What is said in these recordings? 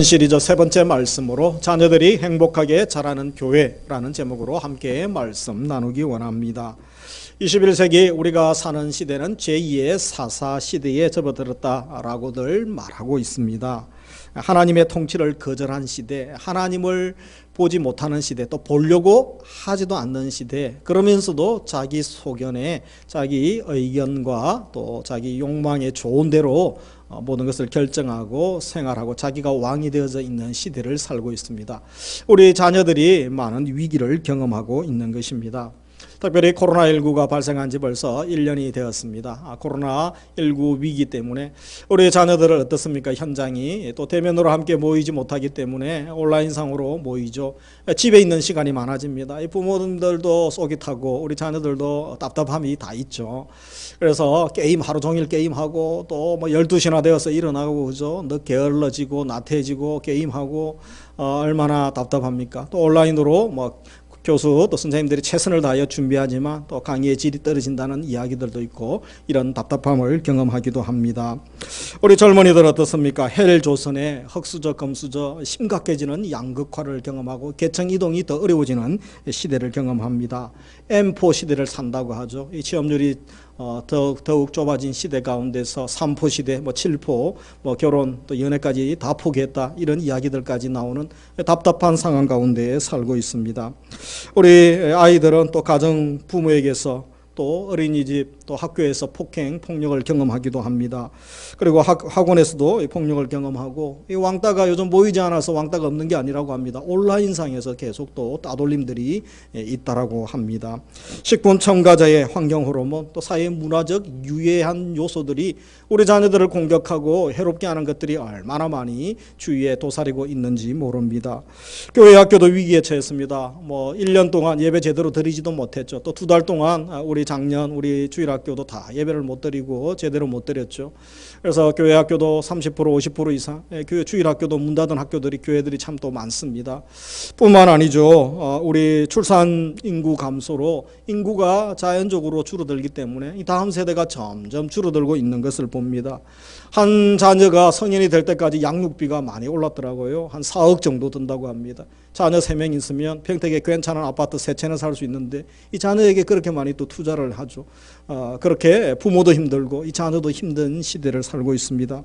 시리즈 세 번째 말씀으로 자녀들이 행복하게 자라는 교회라는 제목으로 함께 말씀 나누기 원합니다. 21세기 우리가 사는 시대는 제2의 사사 시대에 접어들었다라고들 말하고 있습니다. 하나님의 통치를 거절한 시대, 하나님을 보지 못하는 시대, 또 보려고 하지도 않는 시대, 그러면서도 자기 소견에 자기 의견과 또 자기 욕망에 좋은 대로 모든 것을 결정하고 생활하고 자기가 왕이 되어져 있는 시대를 살고 있습니다. 우리 자녀들이 많은 위기를 경험하고 있는 것입니다. 특별히 코로나19가 발생한 지 벌써 1년이 되었습니다. 코로나19 위기 때문에 우리 자녀들은 어떻습니까? 현장이 또 대면으로 함께 모이지 못하기 때문에 온라인상으로 모이죠. 집에 있는 시간이 많아집니다. 부모님들도 속이 타고 우리 자녀들도 답답함이 다 있죠. 그래서 하루 종일 게임하고 또 12시나 되어서 일어나고 그죠? 늦게 게을러지고 나태해지고 게임하고 얼마나 답답합니까? 또 온라인으로 교수 또 선생님들이 최선을 다하여 준비하지만 또 강의의 질이 떨어진다는 이야기들도 있고 이런 답답함을 경험하기도 합니다. 우리 젊은이들 어떻습니까? 헬조선의 흑수저 금수저 심각해지는 양극화를 경험하고 계층 이동이 더 어려워지는 시대를 경험합니다. M4 시대를 산다고 하죠. 이 취업률이 더욱 좁아진 시대 가운데서 3포 시대, 7포, 결혼 또 연애까지 다 포기했다 이런 이야기들까지 나오는 답답한 상황 가운데 살고 있습니다. 우리 아이들은 또 가정 부모에게서 또 어린이집 또 학교에서 폭력을 경험하기도 합니다. 그리고 학원에서도 폭력을 경험하고 이 왕따가 요즘 모이지 않아서 왕따가 없는 게 아니라고 합니다. 온라인상에서 계속 또 따돌림들이 있다라고 합니다. 식품 첨가제의 환경 호르몬 또 사회 문화적 유해한 요소들이 우리 자녀들을 공격하고 해롭게 하는 것들이 얼마나 많이 주위에 도사리고 있는지 모릅니다. 교회 학교도 위기에 처했습니다. 1년 동안 예배 제대로 드리지도 못했죠. 또 2달 동안 우리 작년 우리 주일학교도 다 예배를 못 드리고 제대로 못 드렸죠. 그래서 교회 학교도 30% 50% 이상 교회 주일학교도 문 닫은 학교들이 교회들이 참 또 많습니다. 뿐만 아니죠. 우리 출산 인구 감소로 인구가 자연적으로 줄어들기 때문에 이 다음 세대가 점점 줄어들고 있는 것을 봅니다. 한 자녀가 성인이 될 때까지 양육비가 많이 올랐더라고요. 한 4억 정도 든다고 합니다. 자녀 3명 있으면 평택에 괜찮은 아파트 3채는 살 수 있는데 이 자녀에게 그렇게 많이 또 투자를 하죠. 그렇게 부모도 힘들고 이 자녀도 힘든 시대를 살고 있습니다.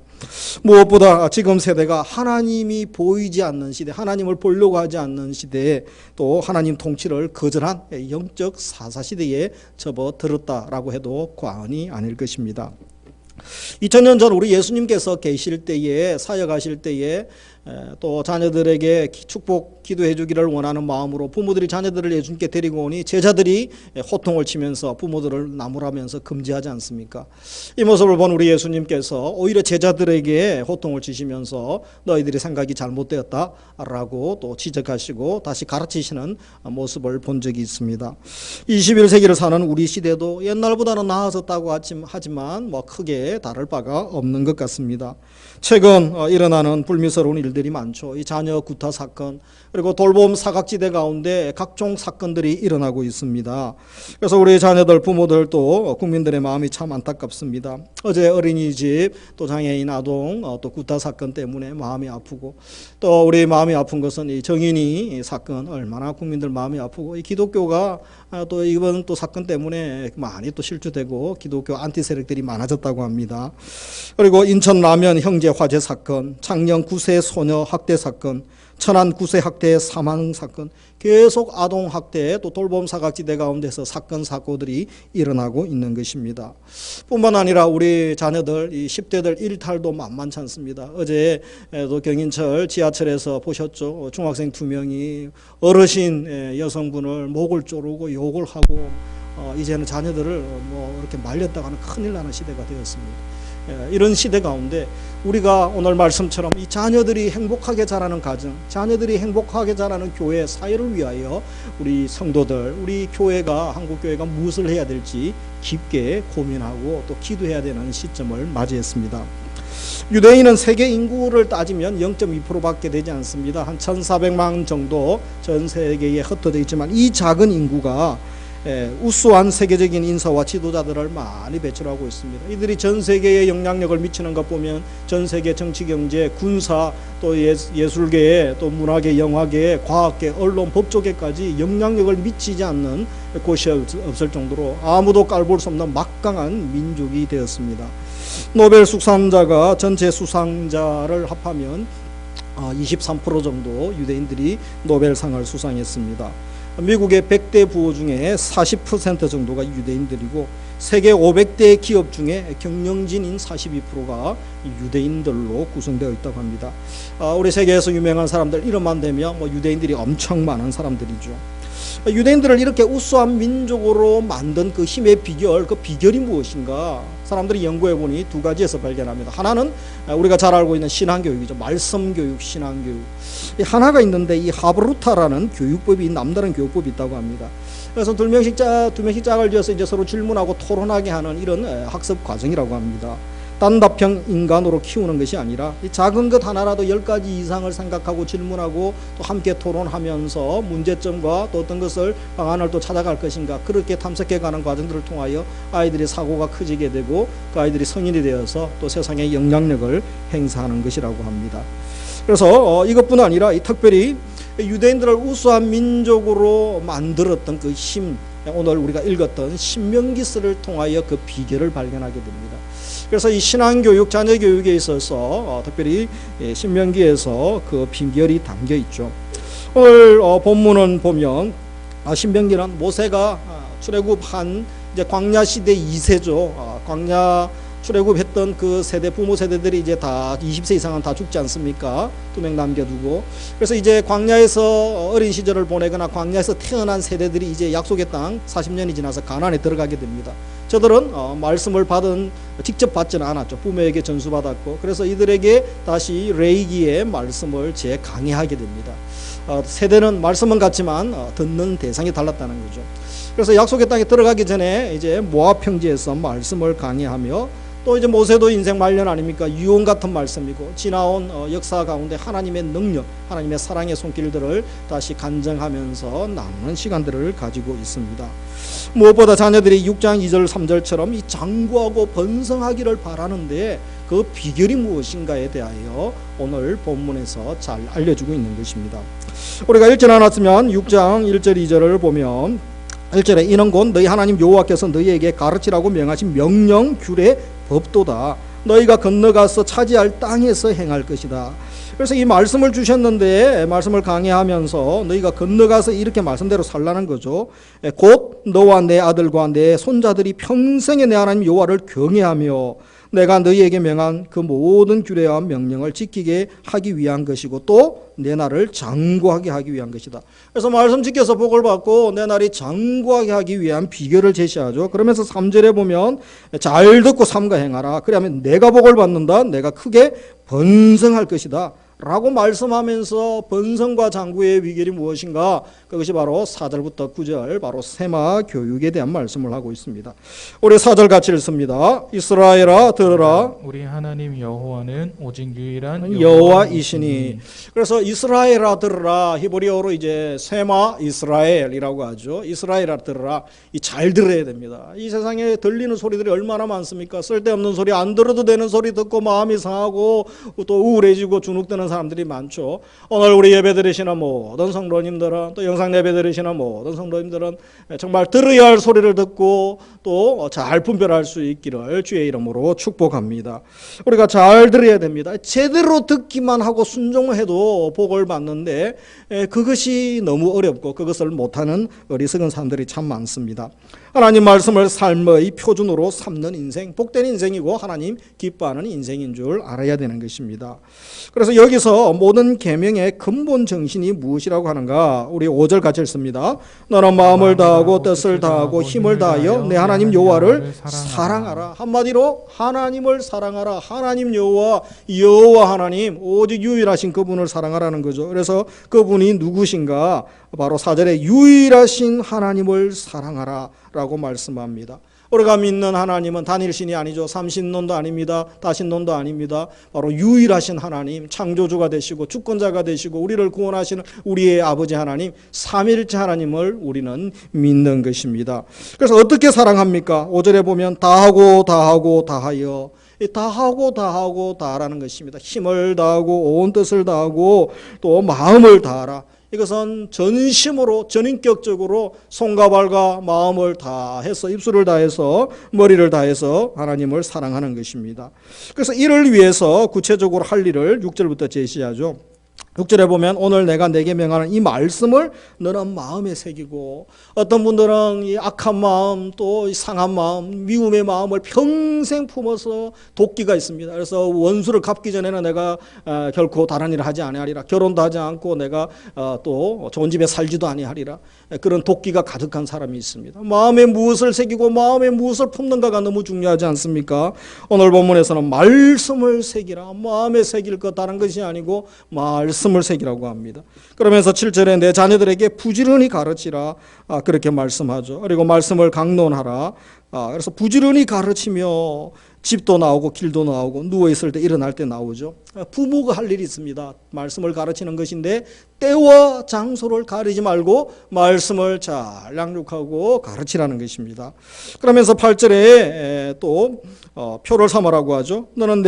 무엇보다 지금 세대가 하나님이 보이지 않는 시대, 하나님을 보려고 하지 않는 시대에 또 하나님 통치를 거절한 영적 사사시대에 접어들었다라고 해도 과언이 아닐 것입니다. 2000년 전 우리 예수님께서 계실 때에 사역하실 때에 또 자녀들에게 축복 기도해 주기를 원하는 마음으로 부모들이 자녀들을 예수님께 데리고 오니 제자들이 호통을 치면서 부모들을 나무라면서 금지하지 않습니까? 이 모습을 본 우리 예수님께서 오히려 제자들에게 호통을 치시면서 너희들이 생각이 잘못되었다라고 또 지적하시고 다시 가르치시는 모습을 본 적이 있습니다. 21세기를 사는 우리 시대도 옛날보다는 나아졌다고 하지만 크게 다를 바가 없는 것 같습니다. 최근 일어나는 불미스러운 일들이 많죠. 이 자녀 구타 사건 그리고 돌봄 사각지대 가운데 각종 사건들이 일어나고 있습니다. 그래서 우리 자녀들 부모들 또 국민들의 마음이 참 안타깝습니다. 어제 어린이집 또 장애인 아동 또 구타 사건 때문에 마음이 아프고 또 우리 마음이 아픈 것은 이 정인이 사건 얼마나 국민들 마음이 아프고 이 기독교가 또 이번 또 사건 때문에 많이 또 실추되고 기독교 안티 세력들이 많아졌다고 합니다. 그리고 인천 라면 형제 화재 사건, 창녕 9세 소녀 학대 사건, 천안 9세 학대 사망 사건, 계속 아동 학대 또 돌봄 사각지대 가운데서 사건 사고들이 일어나고 있는 것입니다. 뿐만 아니라 우리 자녀들 이 10대들 일탈도 만만치 않습니다. 어제도 경인철 지하철에서 보셨죠. 중학생 2명이 어르신 여성분을 목을 조르고 욕을 하고 이제는 자녀들을 이렇게 말렸다가는 큰일 나는 시대가 되었습니다. 이런 시대 가운데 우리가 오늘 말씀처럼 이 자녀들이 행복하게 자라는 가정, 자녀들이 행복하게 자라는 교회, 사회를 위하여 우리 성도들, 우리 교회가, 한국교회가 무엇을 해야 될지 깊게 고민하고 또 기도해야 되는 시점을 맞이했습니다. 유대인은 세계 인구를 따지면 0.2%밖에 되지 않습니다. 한 1400만 정도 전 세계에 흩어져 있지만 이 작은 인구가 우수한 세계적인 인사와 지도자들을 많이 배출하고 있습니다. 이들이 전 세계에 영향력을 미치는 것 보면 전 세계 정치, 경제, 군사, 또 예술계에, 또 문화계, 영화계에, 과학계, 언론, 법조계까지 영향력을 미치지 않는 곳이 없을 정도로 아무도 깔볼 수 없는 막강한 민족이 되었습니다. 노벨 수상자가 전체 수상자를 합하면 23% 정도 유대인들이 노벨상을 수상했습니다. 미국의 100대 부호 중에 40% 정도가 유대인들이고 세계 500대 기업 중에 경영진인 42%가 유대인들로 구성되어 있다고 합니다. 우리 세계에서 유명한 사람들 이름만 대면 유대인들이 엄청 많은 사람들이죠. 유대인들을 이렇게 우수한 민족으로 만든 그 힘의 비결, 그 비결이 무엇인가? 사람들이 연구해 보니 두 가지에서 발견합니다. 하나는 우리가 잘 알고 있는 신앙교육이죠. 말씀교육, 신앙교육. 하나가 있는데 이 하브루타라는 교육법이, 남다른 교육법이 있다고 합니다. 그래서 두 명씩 짝을 지어서 이제 서로 질문하고 토론하게 하는 이런 학습 과정이라고 합니다. 단답형 인간으로 키우는 것이 아니라 이 작은 것 하나라도 10가지 이상을 생각하고 질문하고 또 함께 토론하면서 문제점과 또 어떤 것을 방안을 또 찾아갈 것인가, 그렇게 탐색해가는 과정들을 통하여 아이들의 사고가 커지게 되고 그 아이들이 성인이 되어서 또 세상에 영향력을 행사하는 것이라고 합니다. 그래서 이것뿐 아니라 특별히 유대인들을 우수한 민족으로 만들었던 그 힘, 오늘 우리가 읽었던 신명기서를 통하여 그 비결을 발견하게 됩니다. 그래서 이 신앙교육, 자녀교육에 있어서 특별히 신명기에서 그 비결이 담겨 있죠. 오늘 본문은 보면 신명기는 모세가 출애굽한 이제 광야 시대 2세죠. 광야 출애굽했던 그 세대, 부모 세대들이 이제 다 20세 이상은 다 죽지 않습니까? 2명 남겨두고. 그래서 이제 광야에서 어린 시절을 보내거나 광야에서 태어난 세대들이 이제 약속의 땅 40년이 지나서 가나안에 들어가게 됩니다. 저들은 말씀을 직접 받지는 않았죠. 부모에게 전수받았고, 그래서 이들에게 다시 레위기의 말씀을 재강해하게 됩니다. 세대는 말씀은 같지만 듣는 대상이 달랐다는 거죠. 그래서 약속의 땅에 들어가기 전에 이제 모압 평지에서 말씀을 강해하며, 또 이제 모세도 인생 말년 아닙니까? 유언 같은 말씀이고 지나온 역사 가운데 하나님의 능력, 하나님의 사랑의 손길들을 다시 간증하면서 나누는 시간들을 가지고 있습니다. 무엇보다 자녀들이 6장 2절 3절처럼 이 장구하고 번성하기를 바라는데 그 비결이 무엇인가에 대하여 오늘 본문에서 잘 알려주고 있는 것입니다. 우리가 읽지 않았으면 6장 1절 2절을 보면 1절에 이는 곧 너희 하나님 여호와께서 너희에게 가르치라고 명하신 명령 규례 법도다. 너희가 건너가서 차지할 땅에서 행할 것이다. 그래서 이 말씀을 주셨는데 말씀을 강해하면서 너희가 건너가서 이렇게 말씀대로 살라는 거죠. 곧 너와 내 아들과 내 손자들이 평생에 내 하나님 여호와를 경외하며 내가 너희에게 명한 그 모든 규례와 명령을 지키게 하기 위한 것이고 또 내 날을 장구하게 하기 위한 것이다. 그래서 말씀 지켜서 복을 받고 내 날이 장구하게 하기 위한 비결을 제시하죠. 그러면서 3절에 보면 잘 듣고 삼가 행하라. 그러면 내가 복을 받는다. 내가 크게 번성할 것이다 라고 말씀하면서 번성과 장구의 비결이 무엇인가? 그것이 바로 4절부터 9절 바로 세마 교육에 대한 말씀을 하고 있습니다. 우리 4절 같이 읽습니다. 이스라엘아 들으라. 우리 하나님 여호와는 오직 유일한 여호와이시니. 그래서 이스라엘아 들으라, 히브리어로 이제 세마 이스라엘이라고 하죠. 이스라엘아 들으라. 이 잘 들어야 됩니다. 이 세상에 들리는 소리들이 얼마나 많습니까? 쓸데없는 소리, 안 들어도 되는 소리 듣고 마음이 상하고 또 우울해지고 주눅드는 사람들이 많죠. 오늘 우리 예배 드리시는 모든 성도님들은, 또 영상 예배 드리시는 모든 성도님들은 정말 들어야 할 소리를 듣고 또 잘 분별할 수 있기를 주의 이름으로 축복합니다. 우리가 잘 들어야 됩니다. 제대로 듣기만 하고 순종해도 복을 받는데 그것이 너무 어렵고 그것을 못하는 어리석은 사람들이 참 많습니다. 하나님 말씀을 삶의 표준으로 삼는 인생, 복된 인생이고 하나님 기뻐하는 인생인 줄 알아야 되는 것입니다. 그래서 여기서 모든 계명의 근본 정신이 무엇이라고 하는가? 우리 5절 같이 읽습니다. 너는 마음을 다하고 뜻을 다하고 힘을 다하여 내 하나님 여호와를 사랑하라. 한마디로 하나님을 사랑하라. 하나님 여호와, 여호와 하나님, 오직 유일하신 그분을 사랑하라는 거죠. 그래서 그분이 누구신가? 바로 4절에 유일하신 하나님을 사랑하라 라고 말씀합니다. 우리가 믿는 하나님은 단일신이 아니죠. 삼신론도 아닙니다. 다신론도 아닙니다. 바로 유일하신 하나님, 창조주가 되시고 주권자가 되시고 우리를 구원하시는 우리의 아버지 하나님, 삼일체 하나님을 우리는 믿는 것입니다. 그래서 어떻게 사랑합니까? 5절에 보면 다하고 다하고 다하여, 다하고 다하고 다하라는 것입니다. 힘을 다하고 온 뜻을 다하고 또 마음을 다하라. 이것은 전심으로 전인격적으로 손과 발과 마음을 다해서 입술을 다해서 머리를 다해서 하나님을 사랑하는 것입니다. 그래서 이를 위해서 구체적으로 할 일을 6절부터 제시하죠. 6절에 보면 오늘 내가 내게 명하는 이 말씀을 너는 마음에 새기고, 어떤 분들은 이 악한 마음 또 상한 마음 미움의 마음을 평생 품어서 도끼가 있습니다. 그래서 원수를 갚기 전에는 내가 결코 다른 일을 하지 아니하리라, 결혼도 하지 않고 내가 또 좋은 집에 살지도 아니하리라, 그런 도끼가 가득한 사람이 있습니다. 마음에 무엇을 새기고 마음에 무엇을 품는가가 너무 중요하지 않습니까? 오늘 본문에서는 말씀을 새기라, 마음에 새길 것 다른 것이 아니고 말씀을 새기라고 합니다. 그러면서 7절에 내 자녀들에게 부지런히 가르치라, 그렇게 말씀하죠. 그리고 말씀을 강론하라. 그래서 부지런히 가르치며 집도 나오고 길도 나오고 누워있을 때 일어날 때 나오죠. 부모가 할 일이 있습니다. 말씀을 가르치는 것인데 때와 장소를 가리지 말고 말씀을 잘 양육하고 가르치라는 것입니다. 그러면서 8절에 또 표를 삼으라고 하죠. 너는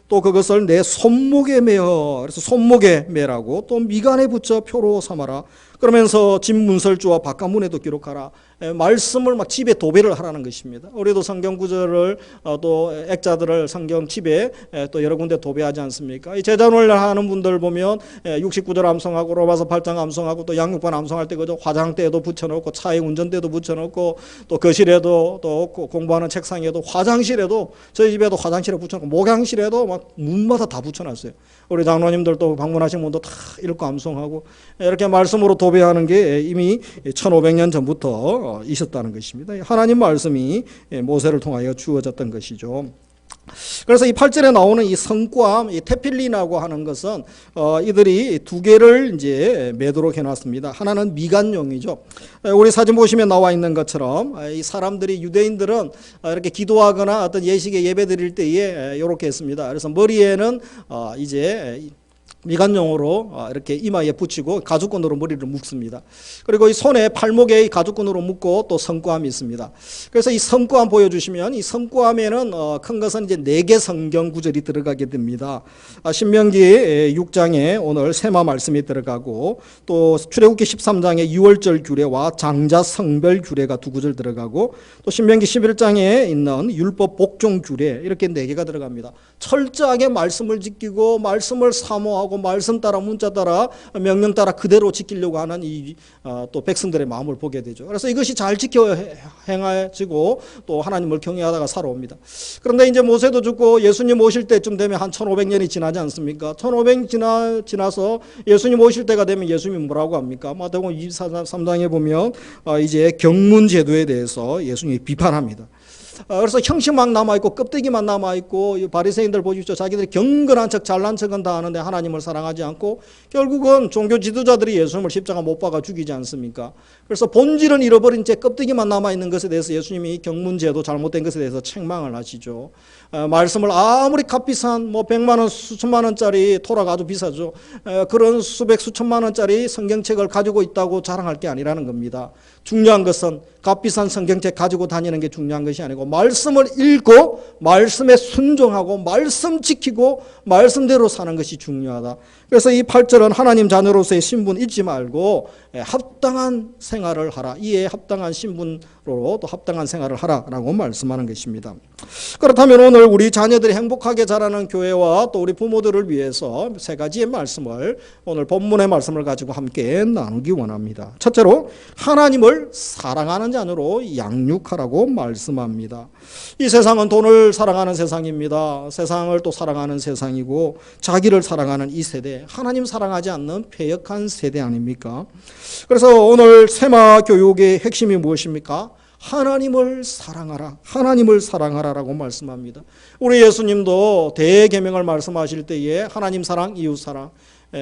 또 그것을 내 손목에 매어, 그래서 손목에 매라고, 또 미간에 붙여 표로 삼아라. 그러면서 집 문설주와 바깥문에도 기록하라. 말씀을 막 집에 도배를 하라는 것입니다. 우리도 성경 구절을 또 액자들을 성경 집에 또 여러 군데 도배하지 않습니까? 이 제자놀 하는 분들 보면 69절 암송하고 로마서 8장 암송하고 또 양육반 암송할 때 그저 화장대에도 붙여놓고 차에 운전대도 붙여놓고 또 거실에도 또 공부하는 책상에도 화장실에도, 저희 집에도 화장실에 붙여놓고 목양실에도 막 문마다 다 붙여놨어요. 우리 장로님들도 방문하신 분도 다 읽고 암송하고 이렇게 말씀으로 도배하는 게 이미 1500년 전부터 있었다는 것입니다. 하나님 말씀이 모세를 통하여 주어졌던 것이죠. 그래서 이 8절에 나오는 이 성과함, 이 테필린이라고 하는 것은 이들이 두 개를 이제 매도록 해놨습니다. 하나는 미간용이죠. 우리 사진 보시면 나와 있는 것처럼 이 사람들이, 유대인들은 이렇게 기도하거나 어떤 예식에 예배 드릴 때에 이렇게 했습니다. 그래서 머리에는 이제 미간용으로 이렇게 이마에 붙이고 가죽끈으로 머리를 묶습니다. 그리고 이 손에 팔목에 가죽끈으로 묶고 또 성구함이 있습니다. 그래서 이 성구함 보여주시면, 이 성구함에는 큰 것은 이제 4개 성경 구절이 들어가게 됩니다. 신명기 6장에 오늘 세마 말씀이 들어가고, 또 출애굽기 13장에 유월절 규례와 장자 성별 규례가 2구절 들어가고, 또 신명기 11장에 있는 율법 복종 규례, 이렇게 4개가 들어갑니다. 철저하게 말씀을 지키고 말씀을 사모하고 말씀 따라 문자 따라 명령 따라 그대로 지키려고 하는 이 또 백성들의 마음을 보게 되죠. 그래서 이것이 잘 지켜 행해지고 또 하나님을 경외하다가 살아옵니다. 그런데 이제 모세도 죽고 예수님 오실 때쯤 되면 한 1500년이 지나지 않습니까? 1500년 지나서 예수님 오실 때가 되면 예수님이 뭐라고 합니까? 마태복음 23장에 보면 이제 경문 제도에 대해서 예수님이 비판합니다. 그래서 형식만 남아있고 껍데기만 남아있고, 바리새인들 보십시오. 자기들이 경건한 척 잘난 척은 다 하는데 하나님을 사랑하지 않고 결국은 종교 지도자들이 예수님을 십자가 못 박아 죽이지 않습니까? 그래서 본질은 잃어버린 채 껍데기만 남아있는 것에 대해서 예수님이 경문제도 잘못된 것에 대해서 책망을 하시죠. 말씀을 아무리 값비싼 100만 원 수천만 원짜리 토라가 아주 비싸죠. 그런 수백 수천만 원짜리 성경책을 가지고 있다고 자랑할 게 아니라는 겁니다. 중요한 것은 값비싼 성경책 가지고 다니는 게 중요한 것이 아니고 말씀을 읽고 말씀에 순종하고 말씀 지키고 말씀대로 사는 것이 중요하다. 그래서 이 8절은 하나님 자녀로서의 신분 잊지 말고 합당한 생활을 하라. 이에 합당한 신분으로 또 합당한 생활을 하라라고 말씀하는 것입니다. 그렇다면 오늘 우리 자녀들이 행복하게 자라는 교회와 또 우리 부모들을 위해서 3가지의 말씀을, 오늘 본문의 말씀을 가지고 함께 나누기 원합니다. 첫째로 하나님을 사랑하는 자녀로 양육하라고 말씀합니다. 이 세상은 돈을 사랑하는 세상입니다. 세상을 또 사랑하는 세상이고 자기를 사랑하는 이 세대, 하나님 사랑하지 않는 패역한 세대 아닙니까? 그래서 오늘 세마 교육의 핵심이 무엇입니까? 하나님을 사랑하라, 하나님을 사랑하라라고 말씀합니다. 우리 예수님도 대계명을 말씀하실 때에 하나님 사랑, 이웃 사랑,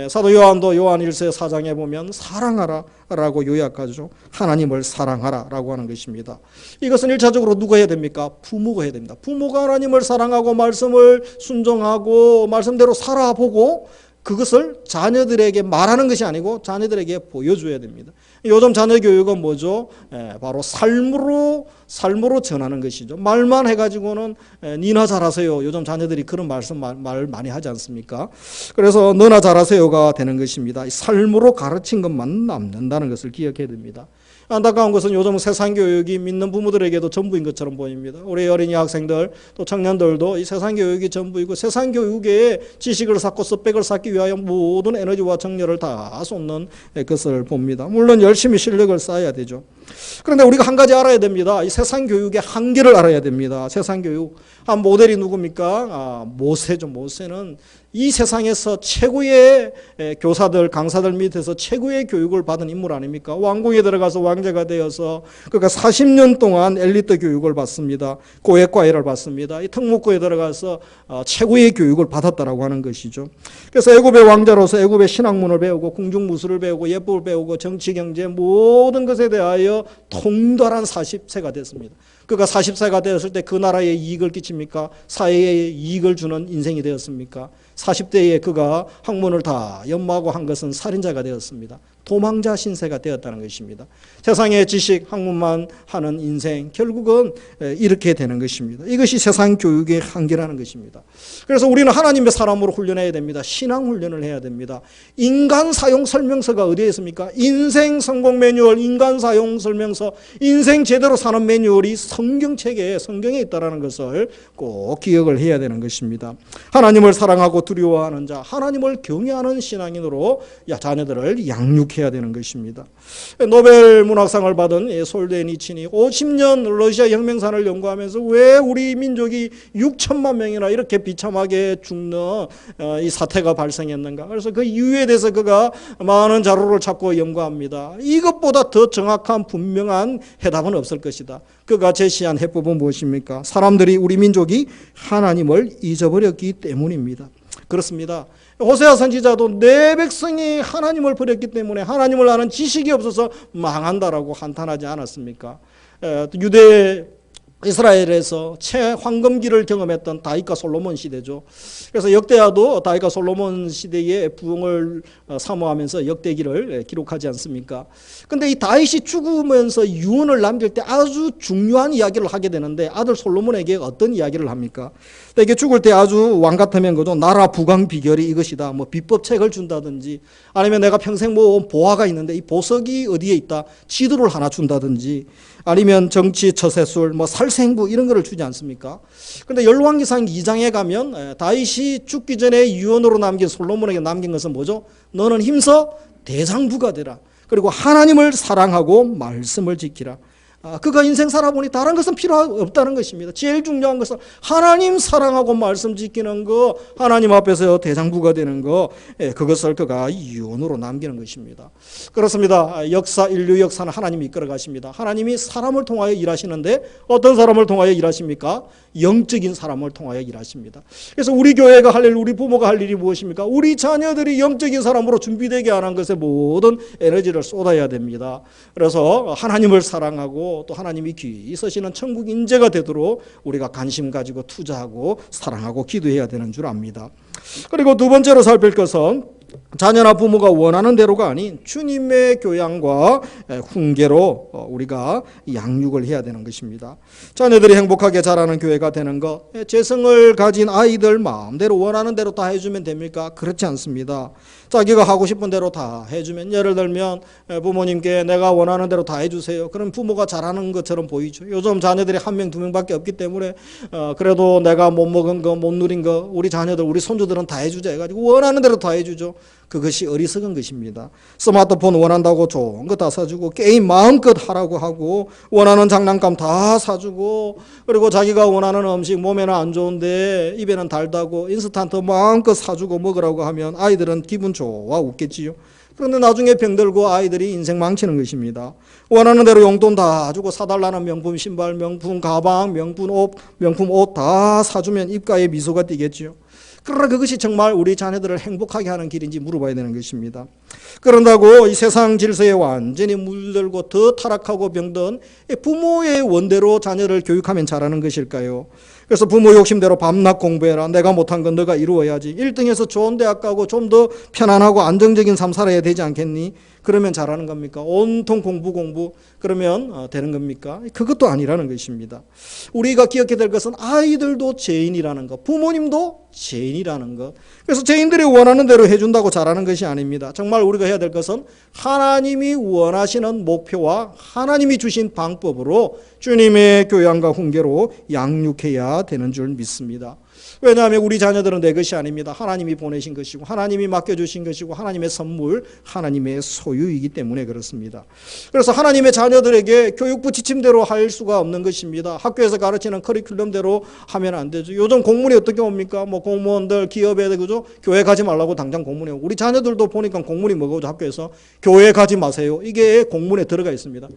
사도 요한도 요한 1서 4장에 보면 사랑하라 라고 요약하죠. 하나님을 사랑하라 라고 하는 것입니다. 이것은 1차적으로 누가 해야 됩니까? 부모가 해야 됩니다. 부모가 하나님을 사랑하고 말씀을 순종하고 말씀대로 살아보고 그것을 자녀들에게 말하는 것이 아니고 자녀들에게 보여줘야 됩니다. 요즘 자녀 교육은 뭐죠? 바로 삶으로 전하는 것이죠. 말만 해가지고는 니나 잘하세요. 요즘 자녀들이 그런 말 많이 하지 않습니까? 그래서 너나 잘하세요가 되는 것입니다. 삶으로 가르친 것만 남는다는 것을 기억해야 됩니다. 안타까운 것은 요즘 세상 교육이 믿는 부모들에게도 전부인 것처럼 보입니다. 우리 어린이 학생들 또 청년들도 이 세상 교육이 전부이고 세상 교육에 지식을 쌓고 스펙을 쌓기 위하여 모든 에너지와 정열을 다 쏟는 것을 봅니다. 물론 열심히 실력을 쌓아야 되죠. 그런데 우리가 한 가지 알아야 됩니다. 이 세상 교육의 한계를 알아야 됩니다. 세상 교육 한 모델이 누굽니까? 모세죠. 모세는 이 세상에서 최고의 교사들, 강사들 밑에서 최고의 교육을 받은 인물 아닙니까? 왕궁에 들어가서 왕자가 되어서 그가 40년 동안 엘리트 교육을 받습니다. 고액과외를 받습니다. 이 특목고에 들어가서 최고의 교육을 받았다라고 하는 것이죠. 그래서 애굽의 왕자로서 애굽의 신학문을 배우고 궁중무술을 배우고 예법을 배우고 정치, 경제 모든 것에 대하여 통달한 40세가 됐습니다. 그가 40세가 되었을 때 그 나라에 이익을 끼칩니까? 사회에 이익을 주는 인생이 되었습니까? 40대에 그가 학문을 다 연마하고 한 것은 살인자가 되었습니다. 도망자 신세가 되었다는 것입니다. 세상의 지식, 학문만 하는 인생, 결국은 이렇게 되는 것입니다. 이것이 세상 교육의 한계라는 것입니다. 그래서 우리는 하나님의 사람으로 훈련해야 됩니다. 신앙 훈련을 해야 됩니다. 인간 사용 설명서가 어디에 있습니까? 인생 성공 매뉴얼, 인간 사용 설명서, 인생 제대로 사는 매뉴얼이 성경책에, 성경에 있다는 것을 꼭 기억을 해야 되는 것입니다. 하나님을 사랑하고 두려워하는 자, 하나님을 경외하는 신앙인으로 자녀들을 양육해야 되는 것입니다. 노벨 문학상을 받은 솔제니친이 50년 러시아 혁명사를 연구하면서 왜 우리 민족이 6천만 명이나 이렇게 비참하게 죽는 이 사태가 발생했는가. 그래서 그 이유에 대해서 그가 많은 자료를 찾고 연구합니다. 이것보다 더 정확한 분명한 해답은 없을 것이다. 그가 제시한 해법은 무엇입니까? 사람들이, 우리 민족이 하나님을 잊어버렸기 때문입니다. 그렇습니다. 호세아 선지자도 내 백성이 하나님을 버렸기 때문에 하나님을 아는 지식이 없어서 망한다라고 한탄하지 않았습니까? 유대 이스라엘에서 최황금기를 경험했던 다윗과 솔로몬 시대죠. 그래서 역대하도 다윗과 솔로몬 시대의 부흥을 사모하면서 역대기를 기록하지 않습니까? 근데 이 다윗이 죽으면서 유언을 남길 때 아주 중요한 이야기를 하게 되는데 아들 솔로몬에게 어떤 이야기를 합니까? 이게 죽을 때 아주 왕 같으면 그죠? 나라 부강 비결이 이것이다. 뭐 비법책을 준다든지 아니면 내가 평생 모은 보화가 있는데 이 보석이 어디에 있다. 지도를 하나 준다든지 아니면 정치 처세술, 뭐 살생부 이런 거를 주지 않습니까? 그런데 열왕기상 2장에 가면 다윗이 죽기 전에 유언으로 남긴 솔로몬에게 남긴 것은 뭐죠? 너는 힘써 대장부가 되라. 그리고 하나님을 사랑하고 말씀을 지키라. 그가 인생 살아보니 다른 것은 필요 없다는 것입니다. 제일 중요한 것은 하나님 사랑하고 말씀 지키는 거, 하나님 앞에서 대장부가 되는 거, 그것을 그가 유언으로 남기는 것입니다. 그렇습니다. 인류 역사는 하나님이 이끌어 가십니다. 하나님이 사람을 통하여 일하시는데 어떤 사람을 통하여 일하십니까? 영적인 사람을 통하여 일하십니다. 그래서 우리 교회가 할 일, 우리 부모가 할 일이 무엇입니까? 우리 자녀들이 영적인 사람으로 준비되게 하는 것에 모든 에너지를 쏟아야 됩니다. 그래서 하나님을 사랑하고 또 하나님이 귀히 쓰시는 천국 인재가 되도록 우리가 관심 가지고 투자하고 사랑하고 기도해야 되는 줄 압니다. 그리고 두 번째로 살필 것은 자녀나 부모가 원하는 대로가 아닌 주님의 교양과 훈계로 우리가 양육을 해야 되는 것입니다. 자녀들이 행복하게 자라는 교회가 되는 것, 재성을 가진 아이들 마음대로 원하는 대로 다 해주면 됩니까? 그렇지 않습니다. 자기가 하고 싶은 대로 다 해주면, 예를 들면 부모님께 내가 원하는 대로 다 해주세요. 그럼 부모가 잘하는 것처럼 보이죠. 요즘 자녀들이 한 명, 두 명밖에 없기 때문에 그래도 내가 못 먹은 거, 못 누린 거 우리 자녀들, 우리 손주들은 다 해주자 해가지고 원하는 대로 다 해주죠. 그것이 어리석은 것입니다. 스마트폰 원한다고 좋은 거 다 사주고 게임 마음껏 하라고 하고 원하는 장난감 다 사주고 그리고 자기가 원하는 음식 몸에는 안 좋은데 입에는 달다고 인스턴트 마음껏 사주고 먹으라고 하면 아이들은 기분 좋아 웃겠지요. 그런데 나중에 병들고 아이들이 인생 망치는 것입니다. 원하는 대로 용돈 다 주고 사달라는 명품 신발, 명품 가방, 명품 옷 다 사주면 입가에 미소가 띄겠지요. 그러나 그것이 정말 우리 자녀들을 행복하게 하는 길인지 물어봐야 되는 것입니다. 그런다고 이 세상 질서에 완전히 물들고 더 타락하고 병든 부모의 원대로 자녀를 교육하면 잘하는 것일까요? 그래서 부모 욕심대로 밤낮 공부해라. 내가 못한 건 너가 이루어야지. 1등에서 좋은 대학 가고 좀 더 편안하고 안정적인 삶 살아야 되지 않겠니? 그러면 잘하는 겁니까? 온통 공부 그러면 되는 겁니까? 그것도 아니라는 것입니다. 우리가 기억해야 될 것은 아이들도 죄인이라는 것, 부모님도 죄인이라는 것. 그래서 죄인들이 원하는 대로 해준다고 잘하는 것이 아닙니다. 정말 우리가 해야 될 것은 하나님이 원하시는 목표와 하나님이 주신 방법으로 주님의 교양과 훈계로 양육해야 되는 줄 믿습니다. 왜냐하면 우리 자녀들은 내 것이 아닙니다. 하나님이 보내신 것이고 하나님이 맡겨주신 것이고 하나님의 선물, 하나님의 소유이기 때문에 그렇습니다. 그래서 하나님의 자녀들에게 교육부 지침대로 할 수가 없는 것입니다. 학교에서 가르치는 커리큘럼대로 하면 안 되죠. 요즘 공문이 어떻게 옵니까? 뭐 공무원들, 기업에 그죠? 교회 가지 말라고 당장 공문이 오고 우리 자녀들도 보니까 공문이 뭐고 학교에서 교회 가지 마세요. 이게 공문에 들어가 있습니다.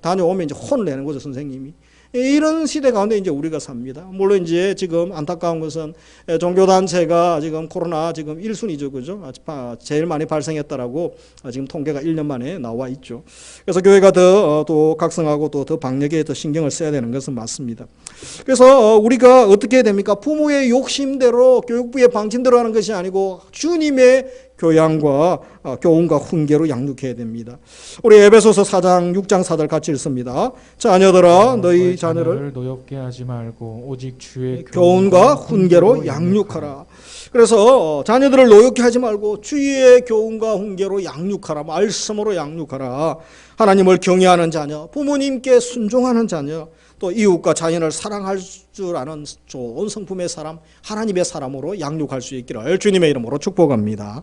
다녀오면 이제 혼내는 거죠, 선생님이. 이런 시대 가운데 이제 우리가 삽니다. 물론 이제 지금 안타까운 것은 종교단체가 지금 코로나 지금 1순위죠. 그죠? 제일 많이 발생했다라고 지금 통계가 1년 만에 나와 있죠. 그래서 교회가 더 또 각성하고 또 더 방역에 더 신경을 써야 되는 것은 맞습니다. 그래서 우리가 어떻게 해야 됩니까? 부모의 욕심대로 교육부의 방침대로 하는 것이 아니고 주님의 교양과 교훈과 훈계로 양육해야 됩니다. 우리 에베소서 4장 6장 4절 같이 읽습니다. 자녀들아 너희 자녀를 노엽게 하지 말고 오직 주의 교훈과 훈계로 양육하라. 그래서 자녀들을 노엽게 하지 말고 주의 교훈과 훈계로 양육하라. 말씀으로 양육하라. 하나님을 경외하는 자녀, 부모님께 순종하는 자녀, 또 이웃과 자연을 사랑할 줄 아는 좋은 성품의 사람, 하나님의 사람으로 양육할 수 있기를 주님의 이름으로 축복합니다.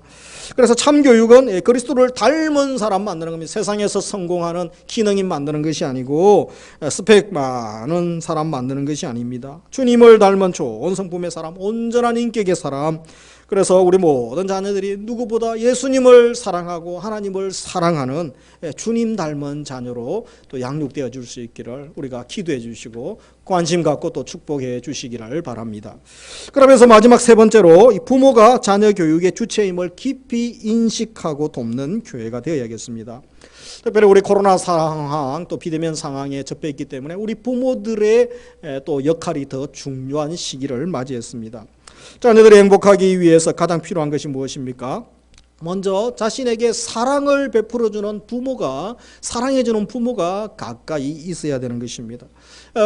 그래서 참교육은 그리스도를 닮은 사람 만드는 겁니다. 세상에서 성공하는 기능인 만드는 것이 아니고 스펙 많은 사람 만드는 것이 아닙니다. 주님을 닮은 좋은 성품의 사람, 온전한 인격의 사람. 그래서 우리 모든 자녀들이 누구보다 예수님을 사랑하고 하나님을 사랑하는 주님 닮은 자녀로 또 양육되어 줄 수 있기를 우리가 기도해 주시고 관심 갖고 또 축복해 주시기를 바랍니다. 그러면서 마지막 세 번째로 부모가 자녀 교육의 주체임을 깊이 인식하고 돕는 교회가 되어야겠습니다. 특별히 우리 코로나 상황 또 비대면 상황에 접해 있기 때문에 우리 부모들의 또 역할이 더 중요한 시기를 맞이했습니다. 자녀들이 행복하기 위해서 가장 필요한 것이 무엇입니까? 먼저 자신에게 사랑을 베풀어주는 부모가, 사랑해주는 부모가 가까이 있어야 되는 것입니다.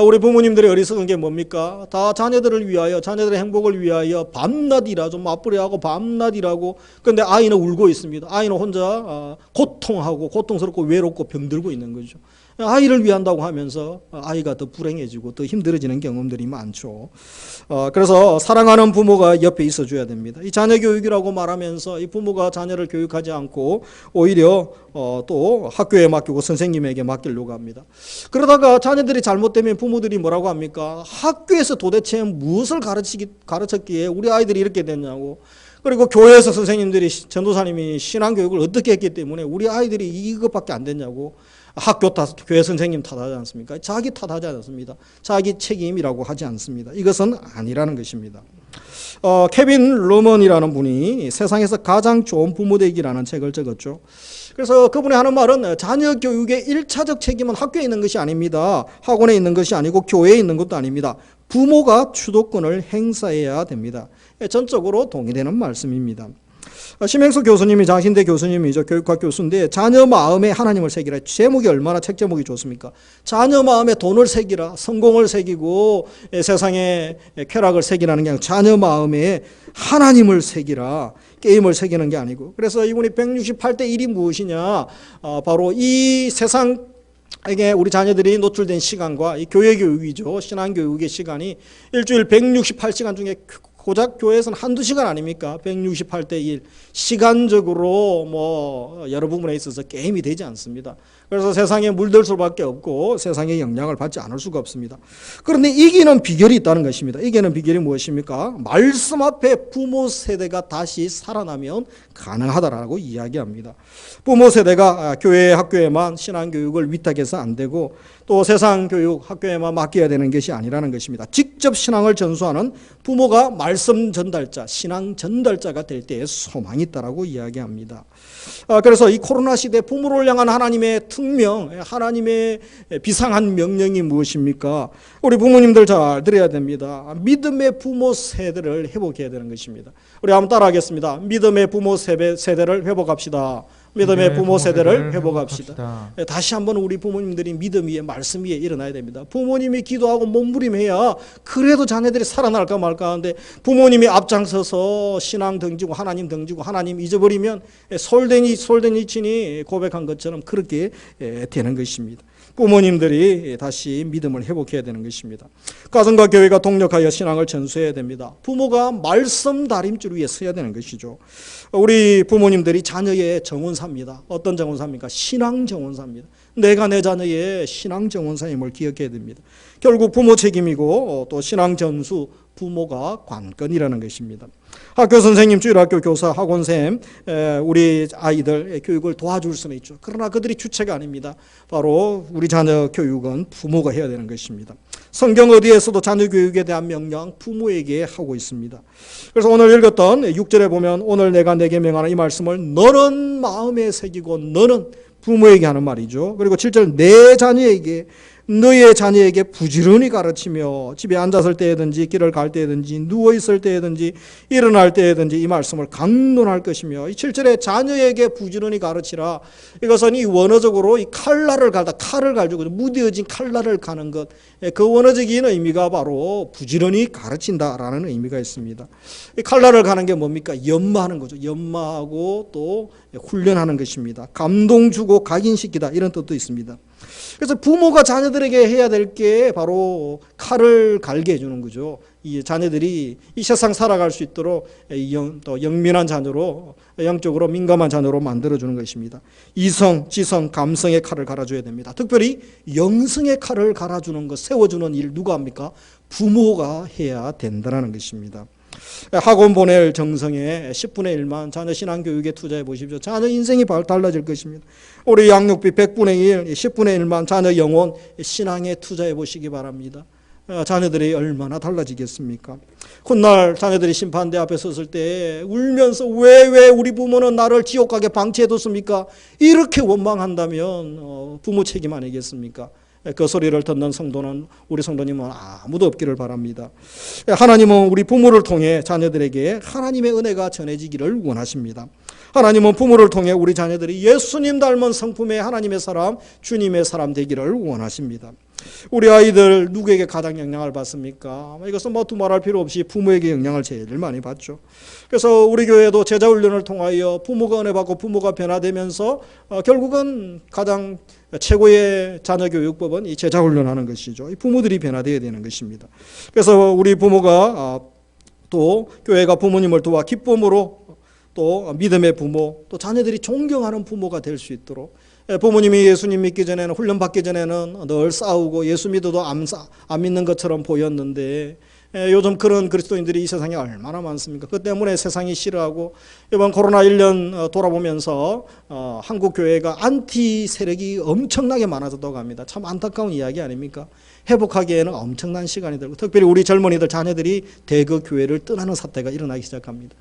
우리 부모님들의 어리석은 게 뭡니까? 다 자녀들을 위하여, 자녀들의 행복을 위하여 밤낮 일하죠. 맞벌이하고 밤낮 일하고. 그런데 아이는 울고 있습니다. 아이는 혼자 고통하고 고통스럽고 외롭고 병들고 있는 거죠. 아이를 위한다고 하면서 아이가 더 불행해지고 더 힘들어지는 경험들이 많죠. 그래서 사랑하는 부모가 옆에 있어줘야 됩니다. 이 자녀 교육이라고 말하면서 이 부모가 자녀를 교육하지 않고 오히려 또 학교에 맡기고 선생님에게 맡기려고 합니다. 그러다가 자녀들이 잘못되면 부모들이 뭐라고 합니까? 학교에서 도대체 무엇을 가르쳤기에 우리 아이들이 이렇게 됐냐고. 그리고 교회에서 선생님들이, 전도사님이 신앙교육을 어떻게 했기 때문에 우리 아이들이 이것밖에 안 됐냐고. 학교 탓, 교회 선생님 탓하지 않습니까? 자기 탓하지 않습니다. 자기 책임이라고 하지 않습니다. 이것은 아니라는 것입니다. 케빈 루먼이라는 분이 세상에서 가장 좋은 부모 되기라는 책을 적었죠. 그래서 그분이 하는 말은 자녀 교육의 1차적 책임은 학교에 있는 것이 아닙니다. 학원에 있는 것이 아니고 교회에 있는 것도 아닙니다. 부모가 주도권을 행사해야 됩니다. 전적으로 동의되는 말씀입니다. 심행수 교수님이 장신대 교수님이죠. 교육학 교수인데 자녀 마음에 하나님을 새기라. 제목이 얼마나 책 제목이 좋습니까? 자녀 마음에 돈을 새기라. 성공을 새기고 세상에 쾌락을 새기라는 게 아니고 자녀 마음에 하나님을 새기라. 게임을 새기는 게 아니고. 그래서 이분이 168대 1이 무엇이냐? 바로 이 세상에게 우리 자녀들이 노출된 시간과 이 교회 교육이죠. 신앙 교육의 시간이 일주일 168시간 중에 고작 교회에서는 한두 시간 아닙니까? 168대 1. 시간적으로 뭐 여러 부분에 있어서 게임이 되지 않습니다. 그래서 세상에 물들 수밖에 없고 세상의 영향을 받지 않을 수가 없습니다. 그런데 이기는 비결이 있다는 것입니다. 이기는 비결이 무엇입니까? 말씀 앞에 부모 세대가 다시 살아나면 가능하다라고 이야기합니다. 부모 세대가 교회 학교에만 신앙교육을 위탁해서 안 되고 또 세상 교육 학교에만 맡겨야 되는 것이 아니라는 것입니다. 직접 신앙을 전수하는 부모가 말씀 전달자, 신앙 전달자가 될 때에 소망이 있다라고 이야기합니다. 그래서 이 코로나 시대 부모를 향한 하나님의 특명, 하나님의 비상한 명령이 무엇입니까? 우리 부모님들 잘 들어야 됩니다. 믿음의 부모 세대를 회복해야 되는 것입니다. 우리 한번 따라하겠습니다. 믿음의 부모 세대를 회복합시다. 믿음의 부모 세대를 회복합시다. 다시 한번 우리 부모님들이 믿음 위에 말씀 위에 일어나야 됩니다. 부모님이 기도하고 몸부림해야 그래도 자녀들이 살아날까 말까 하는데 부모님이 앞장서서 신앙 던지고 하나님 던지고 하나님 잊어버리면 솔den이 친이 고백한 것처럼 그렇게 되는 것입니다. 부모님들이 다시 믿음을 회복해야 되는 것입니다. 가정과 교회가 동력하여 신앙을 전수해야 됩니다. 부모가 말씀 다림줄 위에 서야 되는 것이죠. 우리 부모님들이 자녀의 정원사입니다. 어떤 정원사입니까? 신앙 정원사입니다. 내가 내 자녀의 신앙 정원사임을 기억해야 됩니다. 결국 부모 책임이고 또 신앙 전수 부모가 관건이라는 것입니다. 학교 선생님, 주일학교 교사, 학원쌤, 우리 아이들 교육을 도와줄 수는 있죠. 그러나 그들이 주체가 아닙니다. 바로 우리 자녀 교육은 부모가 해야 되는 것입니다. 성경 어디에서도 자녀 교육에 대한 명령 부모에게 하고 있습니다. 그래서 오늘 읽었던 6절에 보면 오늘 내가 내게 명하는 이 말씀을 너는 마음에 새기고 너는 부모에게 하는 말이죠. 그리고 7절 내 자녀에게 너의 자녀에게 부지런히 가르치며 집에 앉았을 때든지 길을 갈 때든지 누워있을 때든지 일어날 때든지 이 말씀을 강론할 것이며 이 7절에 자녀에게 부지런히 가르치라. 이것은 이 원어적으로 이 칼날을 갈다 칼을 가지고 무뎌진 칼날을 가는 것, 그 원어적인 의미가 바로 부지런히 가르친다라는 의미가 있습니다. 이 칼날을 가는 게 뭡니까? 연마하는 거죠. 연마하고 또 훈련하는 것입니다. 감동 주고 각인시키다 이런 뜻도 있습니다. 그래서 부모가 자녀들에게 해야 될 게 바로 칼을 갈게 해주는 거죠. 이 자녀들이 이 세상 살아갈 수 있도록 또 영민한 자녀로 영적으로 민감한 자녀로 만들어주는 것입니다. 이성, 지성, 감성의 칼을 갈아줘야 됩니다. 특별히 영성의 칼을 갈아주는 것, 세워주는 일 누가 합니까? 부모가 해야 된다는 것입니다. 학원 보낼 정성의 10분의 1만 자녀 신앙교육에 투자해 보십시오. 자녀 인생이 달라질 것입니다. 우리 양육비 100분의 1, 10분의 1만 자녀 영혼 신앙에 투자해 보시기 바랍니다. 자녀들이 얼마나 달라지겠습니까? 훗날 자녀들이 심판대 앞에 섰을 때 울면서 왜 우리 부모는 나를 지옥 가게 방치해뒀습니까? 이렇게 원망한다면 부모 책임 아니겠습니까? 그 소리를 듣는 성도는 우리 성도님은 아무도 없기를 바랍니다. 하나님은 우리 부모를 통해 자녀들에게 하나님의 은혜가 전해지기를 원하십니다. 하나님은 부모를 통해 우리 자녀들이 예수님 닮은 성품의 하나님의 사람, 주님의 사람 되기를 원하십니다. 우리 아이들 누구에게 가장 영향을 받습니까? 이것은 두말할 필요 없이 부모에게 영향을 제일 많이 받죠. 그래서 우리 교회도 제자훈련을 통하여 부모가 은혜 받고 부모가 변화되면서 결국은 가장 최고의 자녀교육법은 이 제자훈련하는 것이죠. 이 부모들이 변화되어야 되는 것입니다. 그래서 우리 부모가 또 교회가 부모님을 도와 기쁨으로 또 믿음의 부모, 또 자녀들이 존경하는 부모가 될 수 있도록 부모님이 예수님 믿기 전에는 훈련받기 전에는 늘 싸우고 예수 믿어도 안 믿는 것처럼 보였는데 요즘 그런 그리스도인들이 이 세상에 얼마나 많습니까? 그 때문에 세상이 싫어하고 이번 코로나 1년 돌아보면서 한국 교회가 안티 세력이 엄청나게 많아졌다고 합니다. 참 안타까운 이야기 아닙니까? 회복하기에는 엄청난 시간이 들고 특별히 우리 젊은이들 자녀들이 대거 교회를 떠나는 사태가 일어나기 시작합니다.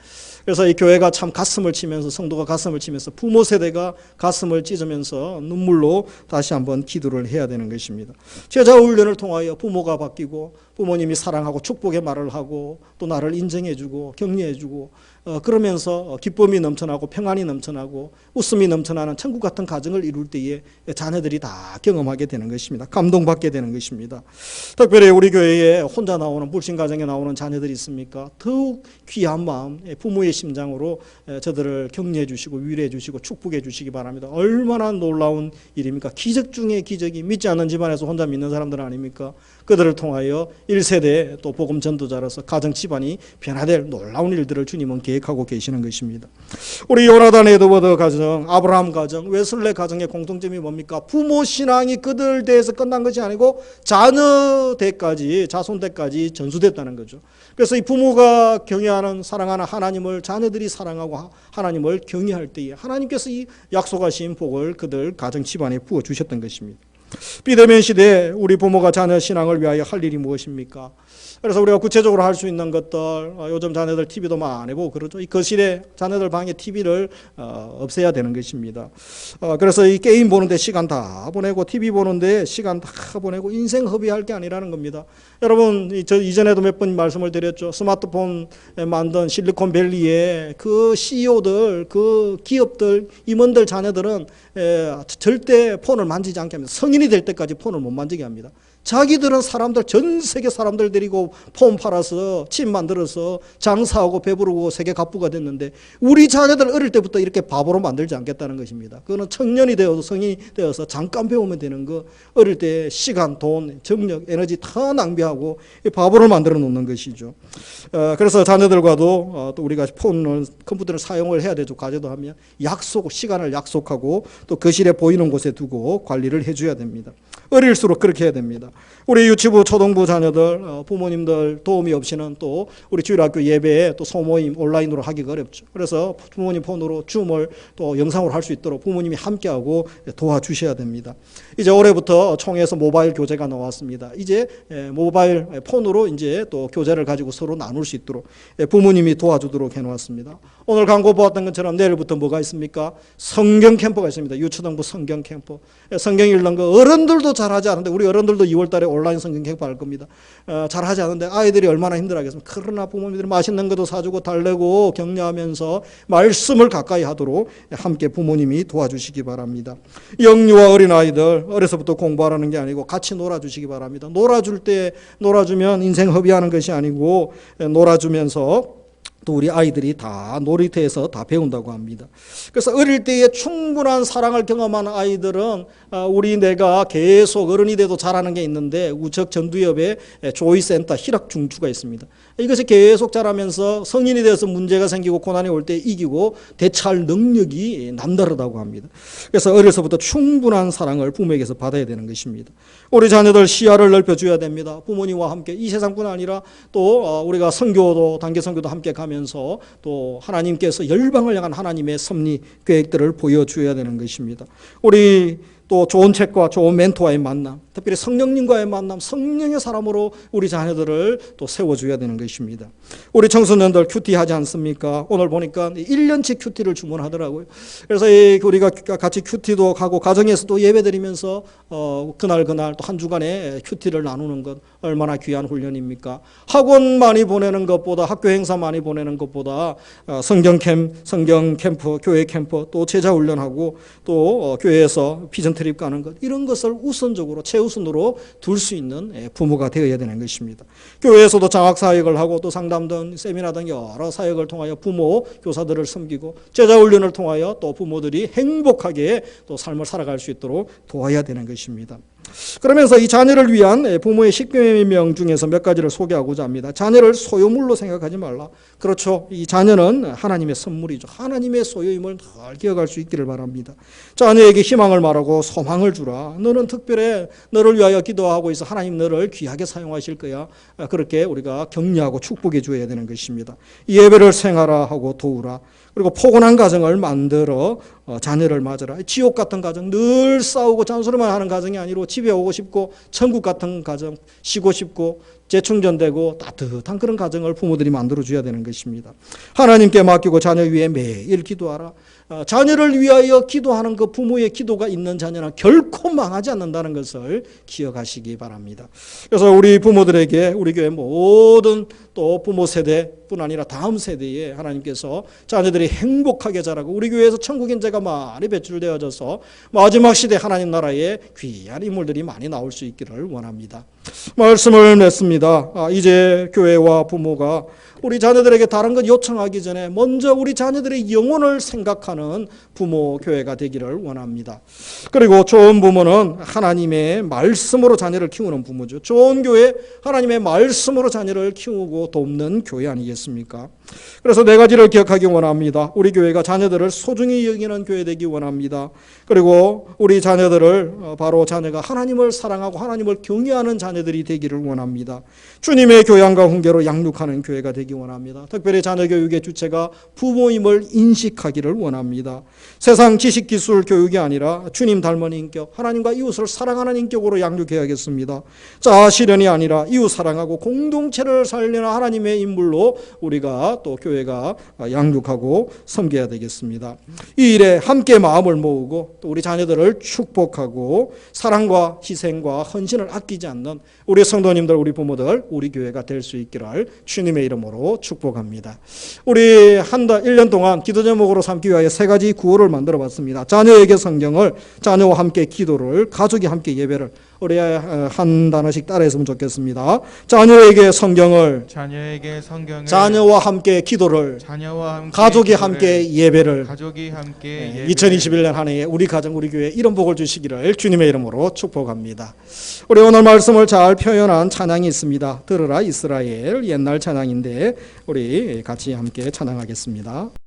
그래서 이 교회가 참 가슴을 치면서 성도가 가슴을 치면서 부모 세대가 가슴을 찢으면서 눈물로 다시 한번 기도를 해야 되는 것입니다. 제자 훈련을 통하여 부모가 바뀌고 부모님이 사랑하고 축복의 말을 하고 또 나를 인정해주고 격려해주고 그러면서 기쁨이 넘쳐나고 평안이 넘쳐나고 웃음이 넘쳐나는 천국 같은 가정을 이룰 때에 자녀들이 다 경험하게 되는 것입니다. 감동받게 되는 것입니다. 특별히 우리 교회에 혼자 나오는 불신 가정에 나오는 자녀들이 있습니까? 더욱 귀한 마음 부모의 심장으로 저들을 격려해 주시고 위로해 주시고 축복해 주시기 바랍니다. 얼마나 놀라운 일입니까? 기적 중에 기적이 믿지 않는 집안에서 혼자 믿는 사람들 아닙니까? 그들을 통하여 1세대 또 복음 전도자로서 가정 집안이 변화될 놀라운 일들을 주님은 계획하고 계시는 것입니다. 우리 요나단 에드워드 가정, 아브라함 가정, 웨슬레 가정의 공통점이 뭡니까? 부모 신앙이 그들 대해서 끝난 것이 아니고 자녀 대까지 자손 대까지 전수됐다는 거죠. 그래서 이 부모가 경외하는 사랑하는 하나님을 자녀들이 사랑하고 하나님을 경외할 때에 하나님께서 이 약속하신 복을 그들 가정 집안에 부어 주셨던 것입니다. 비대면 시대에 우리 부모가 자녀 신앙을 위하여 할 일이 무엇입니까? 그래서 우리가 구체적으로 할 수 있는 것들, 요즘 자녀들 TV도 많이 보고 그러죠. 이 거실에 자녀들 방에 TV를 없애야 되는 것입니다. 그래서 이 게임 보는데 시간 다 보내고 TV 보는데 시간 다 보내고 인생 허비할 게 아니라는 겁니다. 여러분, 저 이전에도 몇 번 말씀을 드렸죠. 스마트폰 만든 실리콘밸리의 그 CEO들, 그 기업들, 임원들 자녀들은 절대 폰을 만지지 않게 합니다. 성인이 될 때까지 폰을 못 만지게 합니다. 자기들은 사람들, 전 세계 사람들 데리고 폰 팔아서 집 만들어서 장사하고 배부르고 세계 갑부가 됐는데 우리 자녀들 어릴 때부터 이렇게 바보로 만들지 않겠다는 것입니다. 그거는 청년이 되어서 성인이 되어서 잠깐 배우면 되는 거, 어릴 때 시간, 돈, 정력, 에너지 다 낭비하고 바보를 만들어 놓는 것이죠. 그래서 자녀들과도 또 우리가 폰을, 컴퓨터를 사용을 해야 되죠. 과제도 하면 시간을 약속하고 또 거실에 보이는 곳에 두고 관리를 해줘야 됩니다. 어릴수록 그렇게 해야 됩니다. 우리 유치부, 초등부 자녀들, 부모님들 도움이 없이는 또 우리 주일학교 예배에 또 소모임 온라인으로 하기가 어렵죠. 그래서 부모님 폰으로 줌을 또 영상으로 할 수 있도록 부모님이 함께하고 도와주셔야 됩니다. 이제 올해부터 총회에서 모바일 교재가 나왔습니다. 이제 모바일 폰으로 이제 또 교재를 가지고 서로 나눌 수 있도록 부모님이 도와주도록 해놓았습니다. 오늘 광고 보았던 것처럼 내일부터 뭐가 있습니까? 성경 캠프가 있습니다. 유초등부 성경 캠프. 성경 읽는 거 어른들도 잘하지 않은데 우리 어른들도 2월 달에 온라인 성경 캠프 할 겁니다. 잘하지 않은데 아이들이 얼마나 힘들어하겠습니까? 그러나 부모님들이 맛있는 것도 사주고 달래고 격려하면서 말씀을 가까이 하도록 함께 부모님이 도와주시기 바랍니다. 영유아 어린아이들 어려서부터 공부하라는 게 아니고 같이 놀아주시기 바랍니다. 놀아주면 인생 허비하는 것이 아니고 놀아주면서 또 우리 아이들이 다 놀이터에서 다 배운다고 합니다. 그래서 어릴 때에 충분한 사랑을 경험한 아이들은 내가 계속 어른이 돼도 잘하는 게 있는데 우척 전두엽에 조의센터 희락중추가 있습니다. 이것이 계속 자라면서 성인이 돼서 문제가 생기고 고난이 올 때 이기고 대처할 능력이 남다르다고 합니다. 그래서 어려서부터 충분한 사랑을 부모에게서 받아야 되는 것입니다. 우리 자녀들 시야를 넓혀줘야 됩니다. 부모님과 함께 이 세상뿐 아니라 또 우리가 선교도 단계 선교도 함께 가면서 또 하나님께서 열방을 향한 하나님의 섭리 계획들을 보여줘야 되는 것입니다. 우리 또 좋은 책과 좋은 멘토와의 만남, 특별히 성령님과의 만남, 성령의 사람으로 우리 자녀들을 또 세워줘야 되는 것입니다. 우리 청소년들 큐티 하지 않습니까? 오늘 보니까 1년치 큐티를 주문하더라고요. 그래서 우리가 같이 큐티도 가고 가정에서도 예배드리면서 그날 또 한 주간의 큐티를 나누는 것 얼마나 귀한 훈련입니까? 학원 많이 보내는 것보다, 학교 행사 많이 보내는 것보다 성경 캠프, 교회 캠프, 또 제자 훈련하고 또 교회에서 비전 트립 가는 것, 이런 것을 우선적으로 최우선으로 둘 수 있는 부모가 되어야 되는 것입니다. 교회에서도 장학 사역을 하고 또 상담 등 세미나 등 여러 사역을 통하여 부모, 교사들을 섬기고 제자 훈련을 통하여 또 부모들이 행복하게 또 삶을 살아갈 수 있도록 도와야 되는 것입니다. 그러면서 이 자녀를 위한 부모의 십계명 중에서 몇 가지를 소개하고자 합니다. 자녀를 소유물로 생각하지 말라. 그렇죠. 이 자녀는 하나님의 선물이죠. 하나님의 소유임을 늘 기억할 수 있기를 바랍니다. 자녀에게 희망을 말하고 소망을 주라. 너는 특별히 너를 위하여 기도하고 있어. 하나님 너를 귀하게 사용하실 거야. 그렇게 우리가 격려하고 축복해 줘야 되는 것입니다. 예배를 생하라 하고 도우라. 그리고 포근한 가정을 만들어 자녀를 맞으라. 지옥 같은 가정, 늘 싸우고 잔소리만 하는 가정이 아니고 집에 오고 싶고 천국 같은 가정, 쉬고 싶고 재충전되고 따뜻한 그런 가정을 부모들이 만들어줘야 되는 것입니다. 하나님께 맡기고 자녀 위해 매일 기도하라. 자녀를 위하여 기도하는 그 부모의 기도가 있는 자녀는 결코 망하지 않는다는 것을 기억하시기 바랍니다. 그래서 우리 부모들에게 우리 교회 모든 또 부모 세대뿐 아니라 다음 세대에 하나님께서 자녀들이 행복하게 자라고 우리 교회에서 천국 인재가 많이 배출되어져서 마지막 시대 하나님 나라에 귀한 인물들이 많이 나올 수 있기를 원합니다. 말씀을 맺습니다. 이제 교회와 부모가 우리 자녀들에게 다른 것 요청하기 전에 먼저 우리 자녀들의 영혼을 생각하는 부모 교회가 되기를 원합니다. 그리고 좋은 부모는 하나님의 말씀으로 자녀를 키우는 부모죠. 좋은 교회, 하나님의 말씀으로 자녀를 키우고 돕는 교회 아니겠습니까? 그래서 네 가지를 기억하기 원합니다. 우리 교회가 자녀들을 소중히 여기는 교회 되기 원합니다. 그리고 우리 자녀들을 바로 자녀가 하나님을 사랑하고 하나님을 경외하는 자녀들이 되기를 원합니다. 주님의 교양과 훈계로 양육하는 교회가 되기 되기 원합니다. 특별히 자녀 교육의 주체가 부모임을 인식하기를 원합니다. 세상 지식 기술 교육이 아니라 주님 닮은 인격, 하나님과 이웃을 사랑하는 인격으로 양육해야겠습니다. 자아 실현이 아니라 이웃 사랑하고 공동체를 살리는 하나님의 인물로 우리가 또 교회가 양육하고 섬겨야 되겠습니다. 이 일에 함께 마음을 모으고 또 우리 자녀들을 축복하고 사랑과 희생과 헌신을 아끼지 않는 우리 성도님들, 우리 부모들, 우리 교회가 될 수 있기를 주님의 이름으로 축복합니다. 우리 한 달, 1년 동안 기도 제목으로 삼기 위하여 3가지 구호를 만들어 봤습니다. 자녀에게 성경을, 자녀와 함께 기도를, 가족이 함께 예배를 우리 한 단어씩 따라했으면 좋겠습니다. 자녀에게 성경을, 자녀와 함께 기도를, 가족이 함께 예배를, 2021년 한 해에 우리 가정, 우리 교회에 이런 복을 주시기를 주님의 이름으로 축복합니다. 우리 오늘 말씀을 잘 표현한 찬양이 있습니다. 들으라 이스라엘, 옛날 찬양인데 우리 같이 함께 찬양하겠습니다.